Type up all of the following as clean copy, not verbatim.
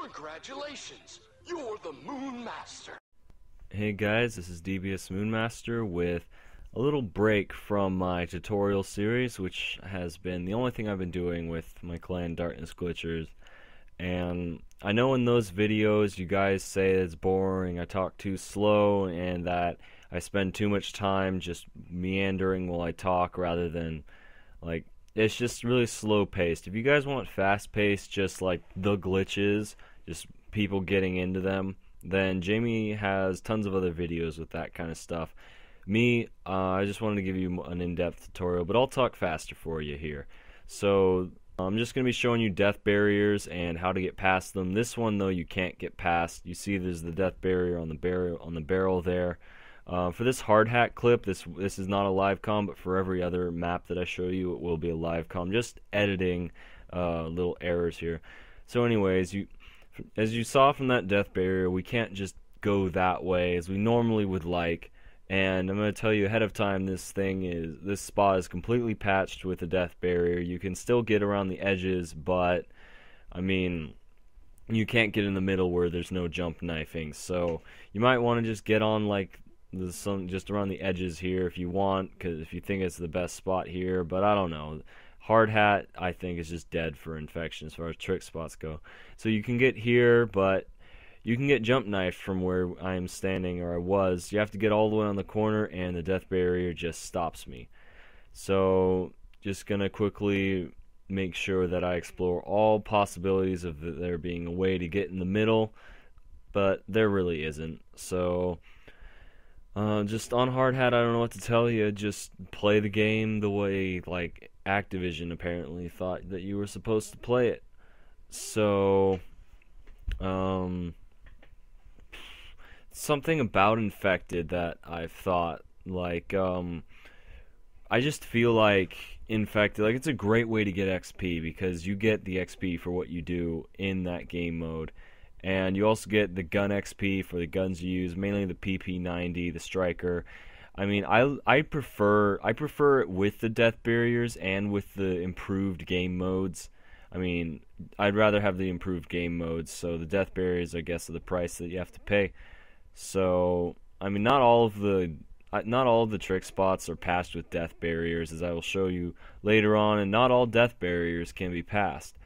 Congratulations! You're the Moon Master! Hey guys, this is DBS Moonmaster with a little break from my tutorial series, which has been the only thing I've been doing with my clan Darkness Glitchers. And I know in those videos you guys say it's boring, I talk too slow, and that I spend too much time just meandering while I talk rather than, like, it's just really slow paced. If you guys want fast paced, just like the glitches, just people getting into them, then Jamie has tons of other videos with that kind of stuff. Me, I just wanted to give you an in-depth tutorial, but I'll talk faster for you here. So I'm just going to be showing you death barriers and how to get past them. This one, though, you can't get past. You see there's the death barrier on the barrel there. For this hard hat clip, this is not a live comm, but for every other map that I show you, it will be a live comm. Just editing little errors here. So anyways, as you saw from that death barrier, we can't just go that way as we normally would like. And I'm going to tell you ahead of time, this spot is completely patched with a death barrier. You can still get around the edges, but I mean, you can't get in the middle where there's no jump knifing. So you might want to just get on like just around the edges here if you want, because if you think it's the best spot here. But I don't know. Hard hat, I think, is just dead for infection as far as trick spots go. So you can get here, but you can get jump knifed from where I am standing, or I was. You have to get all the way on the corner, and the death barrier just stops me. So just gonna quickly make sure that I explore all possibilities of there being a way to get in the middle, but there really isn't. So just on hard hat, I don't know what to tell you. Just play the game the way like Activision apparently thought that you were supposed to play it. So something about Infected that I've thought, like, I just feel like Infected, like, it's a great way to get XP, because you get the XP for what you do in that game mode, and you also get the gun XP for the guns you use, mainly the PP90, the Striker. I mean, I prefer it with the death barriers and with the improved game modes. I mean, I'd rather have the improved game modes, so the death barriers, I guess, are the price that you have to pay. So, I mean, not all of the trick spots are passed with death barriers, as I will show you later on, and not all death barriers can be passed.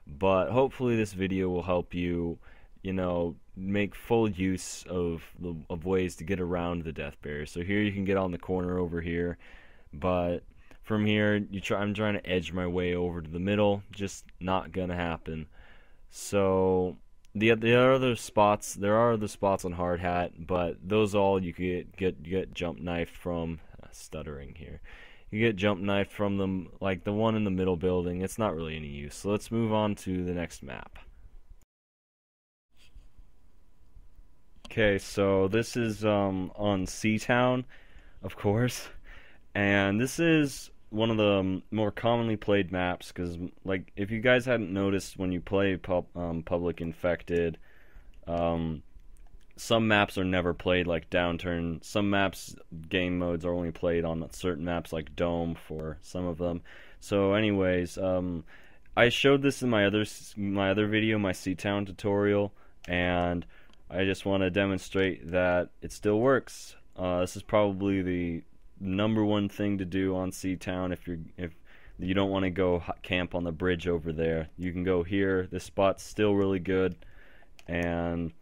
But hopefully this video will help you, you know, make full use of ways to get around the death barrier. So here you can get on the corner over here, but from here I'm trying to edge my way over to the middle. Just not gonna happen. So there are other spots on hard hat, but those all you get jump knifed from. Stuttering here. You get jump knifed from them, like the one in the middle building. It's not really any use. So let's move on to the next map. Okay, so this is on CTown, of course, and this is one of the more commonly played maps, because, like, if you guys hadn't noticed, when you play Public Infected, some maps are never played, like Downturn. Some maps, game modes are only played on certain maps, like Dome, for some of them. So anyways, I showed this in my other video, my CTown tutorial, and I just want to demonstrate that it still works. This is probably the #1 thing to do on CTown if you don't want to go camp on the bridge over there. You can go here. This spot's still really good, and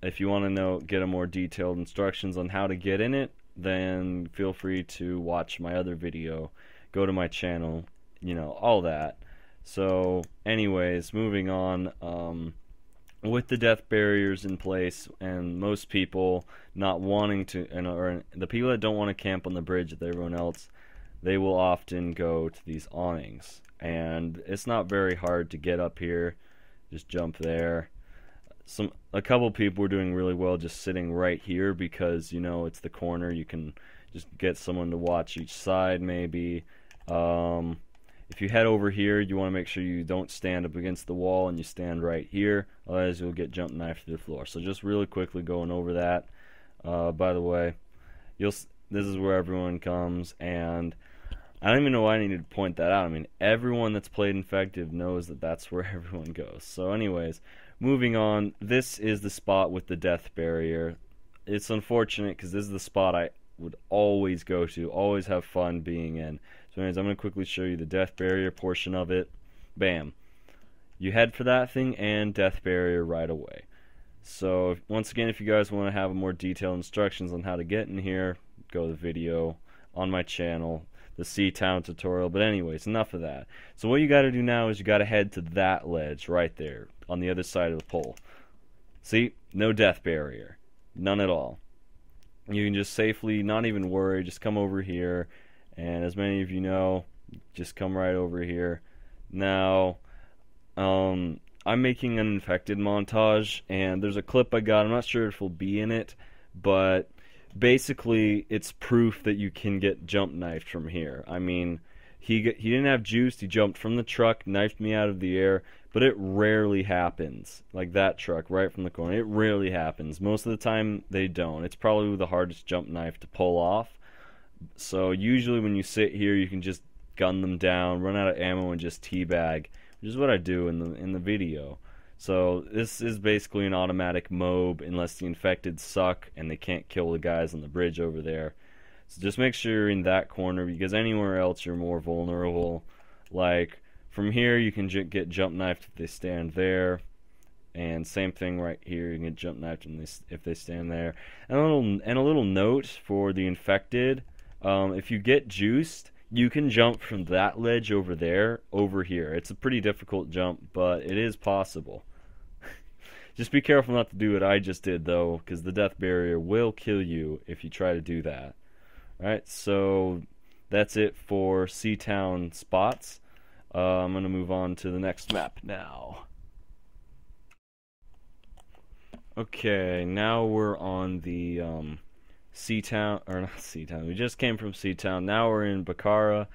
if you want to get a more detailed instructions on how to get in it, then feel free to watch my other video. Go to my channel, you know, all that. So anyways, moving on, with the death barriers in place, and most people not wanting to, or the people that don't want to camp on the bridge with everyone else, they will often go to these awnings, and it's not very hard to get up here. Just jump there. A couple people were doing really well just sitting right here, because, you know, it's the corner. You can just get someone to watch each side, maybe. If you head over here, you want to make sure you don't stand up against the wall and you stand right here, otherwise you'll get jump knifed to the floor. So just really quickly going over that. By the way, this is where everyone comes, and I don't even know why I needed to point that out. I mean, everyone that's played Infected knows that that's where everyone goes. So anyways, moving on, this is the spot with the death barrier. It's unfortunate because this is the spot I would always go to, always have fun being in. So anyways, I'm going to quickly show you the death barrier portion of it. Bam. You head for that thing and death barrier right away. So once again, if you guys want to have more detailed instructions on how to get in here, go to the video on my channel, the CTown tutorial. But anyways, enough of that. So what you got to do now is you got to head to that ledge right there on the other side of the pole. See? No death barrier. None at all. You can just safely, not even worry, just come over here. And as many of you know, just come right over here. Now, I'm making an Infected montage, and there's a clip I got. I'm not sure if it'll be in it, but basically it's proof that you can get jump knifed from here. I mean, he didn't have juice. He jumped from the truck, knifed me out of the air, but it rarely happens. Like that truck right from the corner. It rarely happens. Most of the time they don't. It's probably the hardest jump knife to pull off. So usually when you sit here, you can just gun them down, run out of ammo, and just teabag, which is what I do in the video. So this is basically an automatic mob unless the Infected suck and they can't kill the guys on the bridge over there. So just make sure you're in that corner, because anywhere else you're more vulnerable. Like from here you can get jump knifed if they stand there, and same thing right here, you can get jump knifed if they stand there. And a little note for the Infected. If you get juiced, you can jump from that ledge over there over here. It's a pretty difficult jump, but it is possible. Just be careful not to do what I just did, though, because the death barrier will kill you if you try to do that. Alright, so that's it for CTown spots. I'm going to move on to the next map now. Okay, now we're on the CTown, or not CTown, we just came from CTown. Now we're in Bakara,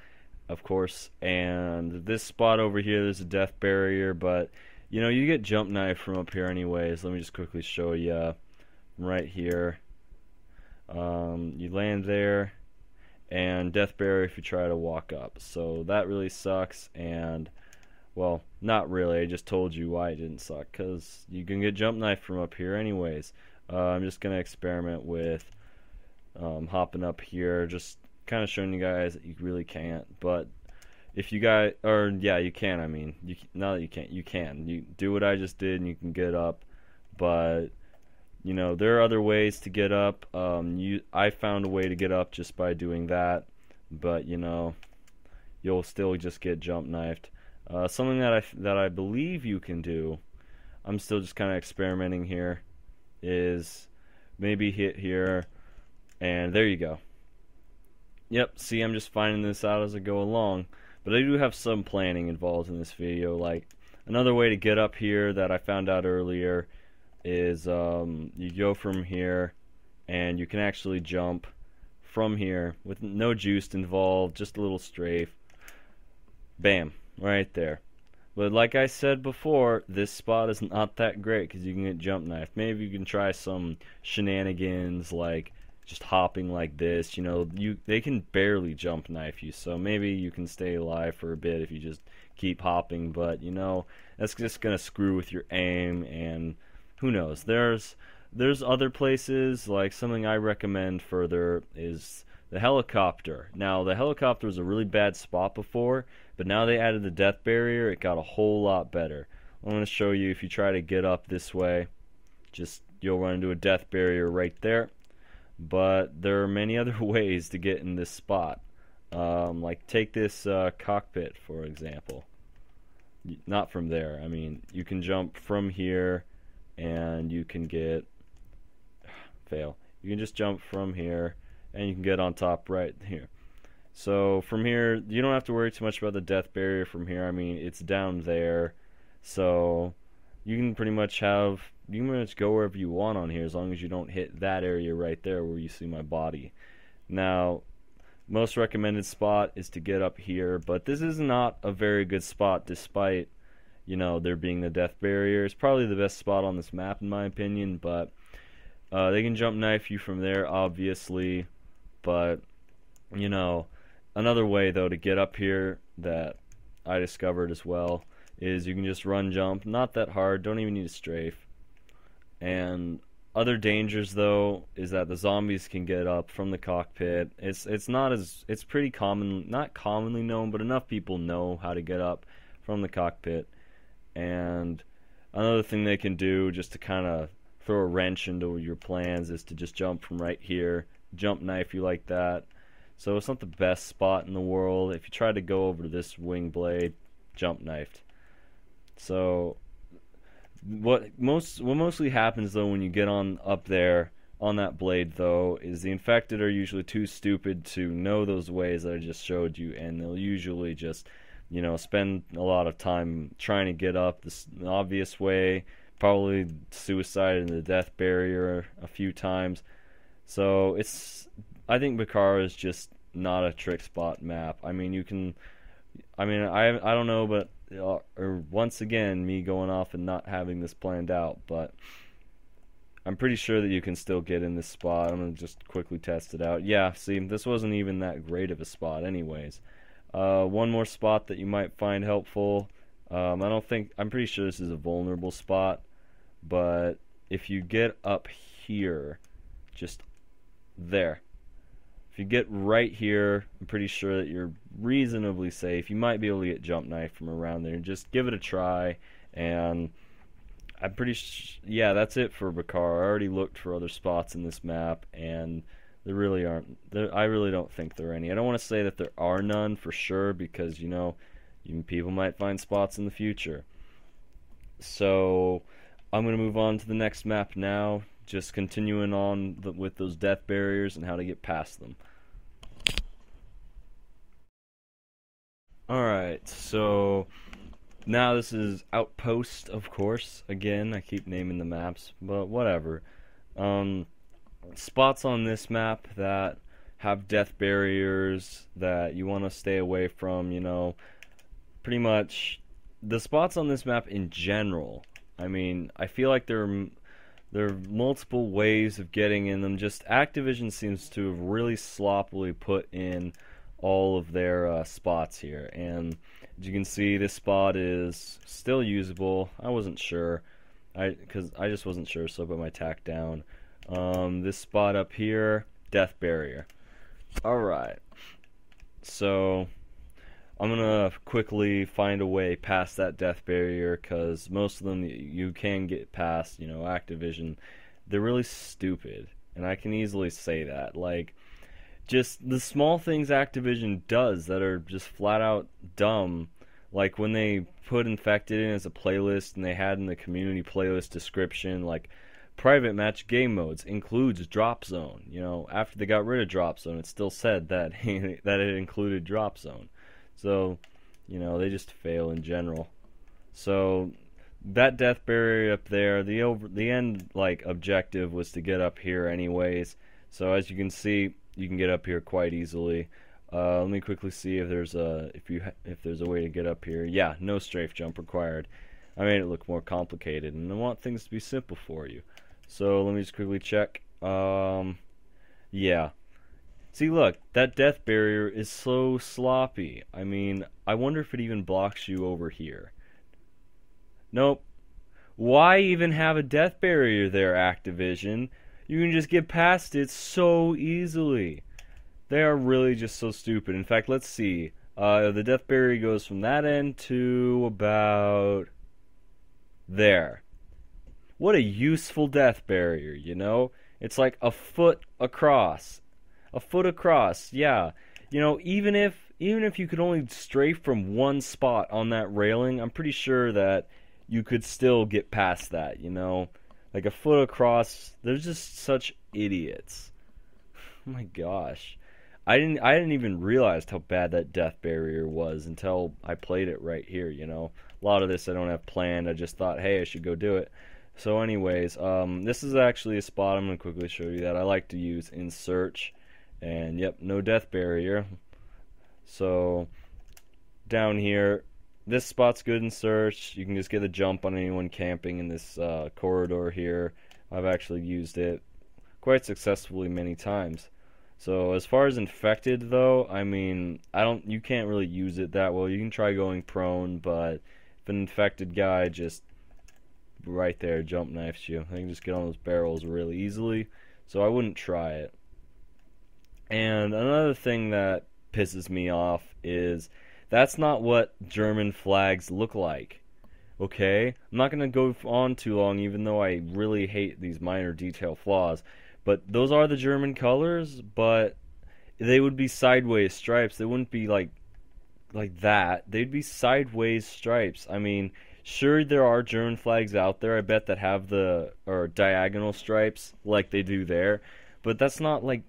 of course, and this spot over here, there's a death barrier, but you know, you get jump knife from up here anyways. Let me just quickly show you right here. You land there, and death barrier if you try to walk up. So that really sucks, and well, not really, I just told you why it didn't suck, because you can get jump knife from up here anyways. I'm just going to experiment with hopping up here, just kind of showing you guys that you really can't. But if you guys, or yeah, you can. I mean, not that you can't, you can. You do what I just did, and you can get up. But you know, there are other ways to get up. I found a way to get up just by doing that. But you know, you'll still just get jump knifed. Something that I believe you can do, I'm still just kind of experimenting here, is maybe hit here. And there you go. Yep, see, I'm just finding this out as I go along. But I do have some planning involved in this video. Like, another way to get up here that I found out earlier is you go from here, and you can actually jump from here with no juice involved, just a little strafe. Bam, right there. But like I said before, this spot is not that great because you can get jump knifed. Maybe you can try some shenanigans like just hopping like this. You know, they can barely jump knife you, so maybe you can stay alive for a bit if you just keep hopping. But you know, that's just gonna screw with your aim, and who knows? There's other places, like something I recommend further is the helicopter. Now, the helicopter was a really bad spot before, but now they added the death barrier, it got a whole lot better. I'm going to show you, if you try to get up this way, you'll run into a death barrier right there. But there are many other ways to get in this spot. Like take this cockpit, for example. Not from there. I mean, you can jump from here, and you can get... fail. You can just jump from here, and you can get on top right here. So from here, you don't have to worry too much about the death barrier from here. I mean, it's down there, so you can pretty much go wherever you want on here, as long as you don't hit that area right there where you see my body. Now, most recommended spot is to get up here, but this is not a very good spot, despite, you know, there being the death barrier. It's probably the best spot on this map, in my opinion, but they can jump knife you from there, obviously, but, you know, Another way, though, to get up here that I discovered as well is you can just run jump. Not that hard, don't even need a strafe. And other dangers, though, is that the zombies can get up from the cockpit. It's pretty common, not commonly known, but enough people know how to get up from the cockpit. And another thing they can do, just to kind of throw a wrench into your plans, is to just jump from right here. Jump knife you like that. So it's not the best spot in the world. If you try to go over to this wing blade, jump knifed. So what mostly happens, though, when you get on up there on that blade, though, is the infected are usually too stupid to know those ways that I just showed you, and they'll usually just, you know, spend a lot of time trying to get up the obvious way, probably suicide in the death barrier a few times. So I think Bakara is just not a trick spot map. I mean, I don't know, but or once again, me going off and not having this planned out, but I'm pretty sure that you can still get in this spot. I'm going to just quickly test it out. Yeah, see, this wasn't even that great of a spot anyways. One more spot that you might find helpful. I'm pretty sure this is a vulnerable spot, but if you get up here, just there. If you get right here, I'm pretty sure that you're reasonably safe. You might be able to get jump knife from around there. Just give it a try, and I'm yeah, that's it for Bakar. I already looked for other spots in this map, and there really aren't. I really don't think there are any. I don't want to say that there are none for sure, because, you know, even people might find spots in the future. So I'm going to move on to the next map now, just continuing on with those death barriers and how to get past them. Alright, so now this is Outpost, of course. Again, I keep naming the maps, but whatever. Spots on this map that have death barriers that you want to stay away from, you know, pretty much the spots on this map in general. I mean, I feel like there are multiple ways of getting in them. Just Activision seems to have really sloppily put in all of their spots here, and as you can see, this spot is still usable. I wasn't sure, because I just wasn't sure, so I put my tack down. This spot up here, death barrier. Alright, so I'm gonna quickly find a way past that death barrier, because most of them you can get past. You know, Activision, they're really stupid, and I can easily say that. Like, just the small things Activision does that are just flat out dumb, like when they put Infected in as a playlist, and they had in the community playlist description, like, private match game modes includes drop zone. You know, after they got rid of drop zone, it still said that that it included drop zone. So, you know, they just fail in general. So that death barrier up there, the end like objective was to get up here anyways. So as you can see, you can get up here quite easily. Let me quickly see if there's a way to get up here. Yeah, no strafe jump required. I made it look more complicated, and I want things to be simple for you. So let me just quickly check. Yeah. See, look, that death barrier is so sloppy. I mean, I wonder if it even blocks you over here. Nope. Why even have a death barrier there, Activision? You can just get past it so easily. They are really just so stupid. In fact, let's see. The death barrier goes from that end to about there. What a useful death barrier, you know? It's like a foot across. A foot across, yeah. You know, even if you could only strafe from one spot on that railing, I'm pretty sure that you could still get past that, you know? Like a foot across, they're just such idiots. Oh my gosh. I didn't even realize how bad that death barrier was until I played it right here, you know? A lot of this I don't have planned, I just thought, hey, I should go do it. So anyways, this is actually a spot I'm going to quickly show you that I like to use in search. And yep, no death barrier. So down here, this spot's good in search. You can just get a jump on anyone camping in this corridor here. I've actually used it quite successfully many times. So as far as infected though, I mean, you can't really use it that well. You can try going prone, but if an infected guy just right there jump knifes you, they can just get on those barrels really easily. So I wouldn't try it. And another thing that pisses me off is that's not what German flags look like. Okay? I'm not going to go on too long, even though I really hate these minor detail flaws. But those are the German colors, but they would be sideways stripes. They wouldn't be like that. They'd be sideways stripes. I mean, sure there are German flags out there, I bet, that have the or diagonal stripes like they do there, but that's not like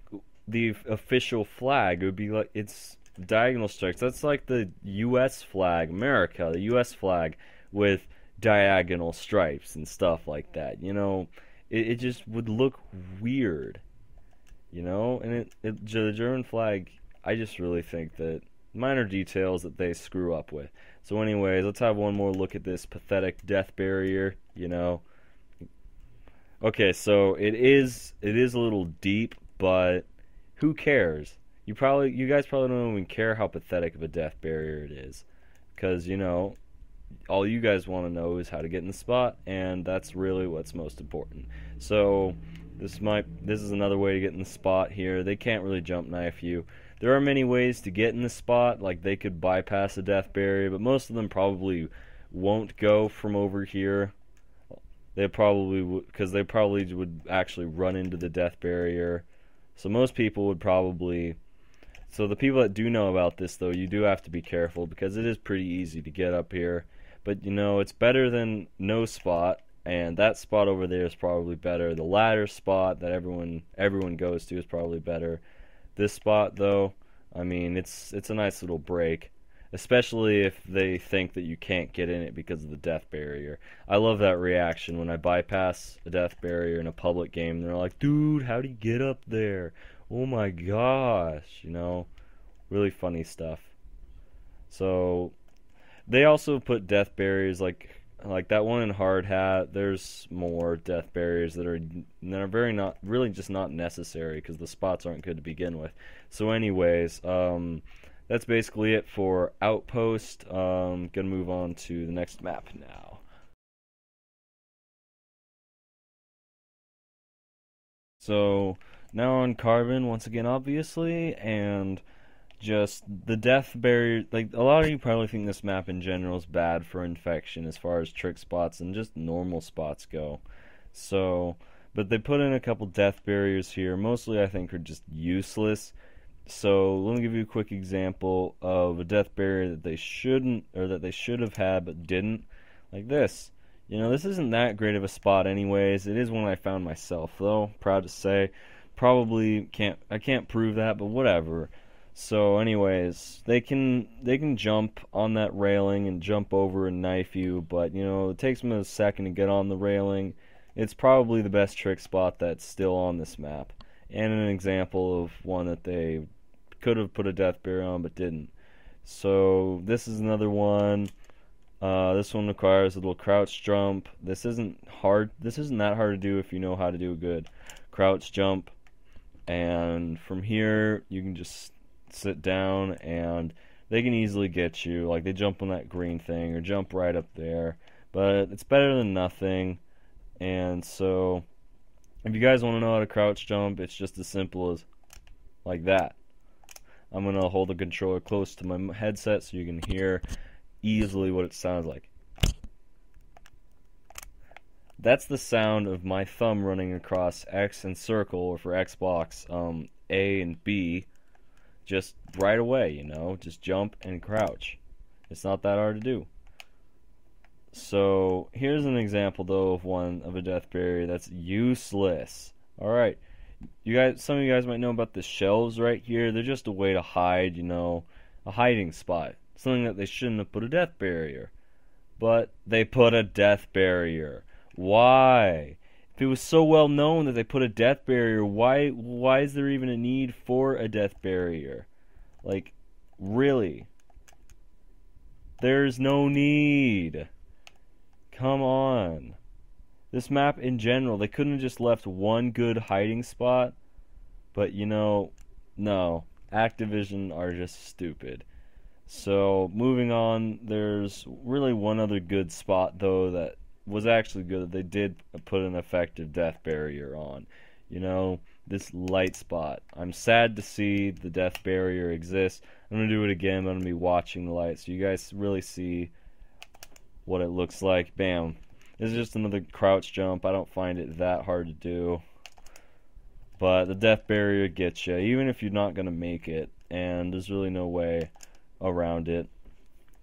the official flag. It would be like it's diagonal stripes. That's like the US flag, America, the US flag with diagonal stripes and stuff like that. You know, it just would look weird. You know, and the German flag, I just really think that minor details that they screw up with. So anyways, let's have one more look at this pathetic death barrier, you know. Okay, so it is a little deep, but who cares? You guys probably don't even care how pathetic of a death barrier it is, because you know, all you guys want to know is how to get in the spot, and that's really what's most important. So this is another way to get in the spot here. They can't really jump knife you. There are many ways to get in the spot, like they could bypass a death barrier, but most of them probably won't go from over here. They probably would, because they probably would actually run into the death barrier. So most people would probably. So the people that do know about this, though, you do have to be careful because it is pretty easy to get up here. But you know, it's better than no spot, and that spot over there is probably better. The ladder spot that everyone goes to is probably better. This spot, though, I mean, it's a nice little break, especially if they think that you can't get in it because of the death barrier. I love that reaction when I bypass a death barrier in a public game. They're like, dude, how do you get up there? Oh my gosh, you know, really funny stuff. So they also put death barriers like that one in Hard Hat. There's more death barriers that are very not really just not necessary because the spots aren't good to begin with. So anyways, that's basically it for Outpost. Gonna move on to the next map now. So now on Carbon once again, obviously, and just the death barrier. Like, a lot of you probably think this map in general is bad for infection as far as trick spots and just normal spots go. So, but they put in a couple death barriers here. Mostly I think are just useless. So let me give you a quick example of a death barrier that they shouldn't, or that they should have had but didn't. Like this. You know, this isn't that great of a spot anyways. It is one I found myself though, proud to say. Probably I can't prove that, but whatever. So anyways, they can jump on that railing and jump over and knife you, but you know, it takes them a second to get on the railing. It's probably the best trick spot that's still on this map, and an example of one that they could have put a death barrier on but didn't. So this is another one. This one requires a little crouch jump. This isn't hard. This isn't that hard to do if you know how to do a good crouch jump. And from here, you can just sit down and they can easily get you. Like, they jump on that green thing or jump right up there. But it's better than nothing. And so, if you guys want to know how to crouch jump, it's just as simple as like that. I'm going to hold the controller close to my headset so you can hear easily what it sounds like. That's the sound of my thumb running across X and circle, or for Xbox, A and B, just right away, you know, just jump and crouch. It's not that hard to do. So here's an example though of a death barrier that's useless. Alright, some of you guys might know about the shelves right here. They're just a way to hide, you know, a hiding spot. Something that they shouldn't have put a death barrier. But they put a death barrier. Why? If it was so well known that they put a death barrier, why is there even a need for a death barrier? Like, really? There's no need. Come on. This map in general, they couldn't have just left one good hiding spot. But, you know, no, Activision are just stupid. So, moving on, there's really one other good spot, though, that was actually good. They did put an effective death barrier on. You know, this light spot. I'm sad to see the death barrier exist. I'm going to do it again. I'm going to be watching the light so you guys really see what it looks like. Bam. This is just another crouch jump. I don't find it that hard to do. But the death barrier gets you, even if you're not going to make it. And there's really no way around it.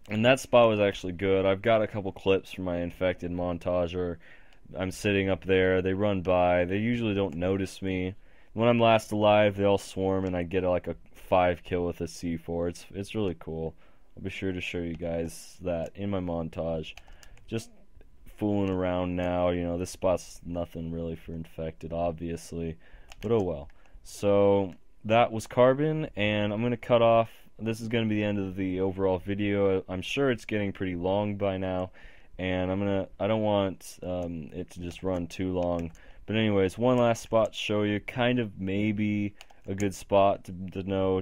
And that spot was actually good. I've got a couple clips from my infected montage where I'm sitting up there, they run by, they usually don't notice me. When I'm last alive, they all swarm and I get like a 5 kill with a C4. It's really cool. I'll be sure to show you guys that in my montage. Just fooling around now, you know, this spot's nothing really for infected, obviously. But oh well. So that was Carbon, and I'm going to cut off. This is going to be the end of the overall video. I'm sure it's getting pretty long by now, and I don't want it to just run too long. But anyways, one last spot to show you, kind of maybe a good spot to know,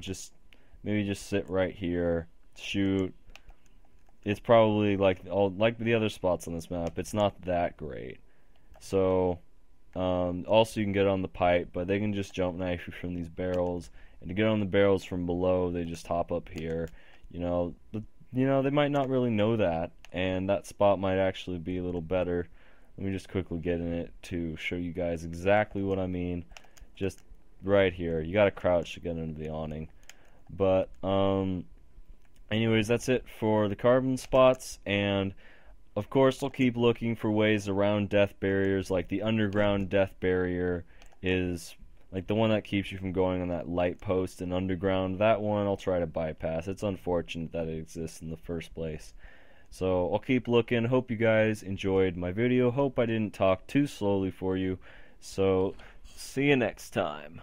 maybe just sit right here, shoot. It's probably like the other spots on this map, it's not that great. So also you can get on the pipe, but they can just jump knife you from these barrels. And to get on the barrels from below, they just hop up here. You know, they might not really know that, and that spot might actually be a little better. Let me just quickly get in it to show you guys exactly what I mean. Just right here. You gotta crouch to get into the awning. But, anyways, that's it for the Carbon spots, and of course I'll keep looking for ways around death barriers. Like the underground death barrier is like the one that keeps you from going on that light post and underground. That one I'll try to bypass. It's unfortunate that it exists in the first place. So I'll keep looking. Hope you guys enjoyed my video. Hope I didn't talk too slowly for you. So see you next time.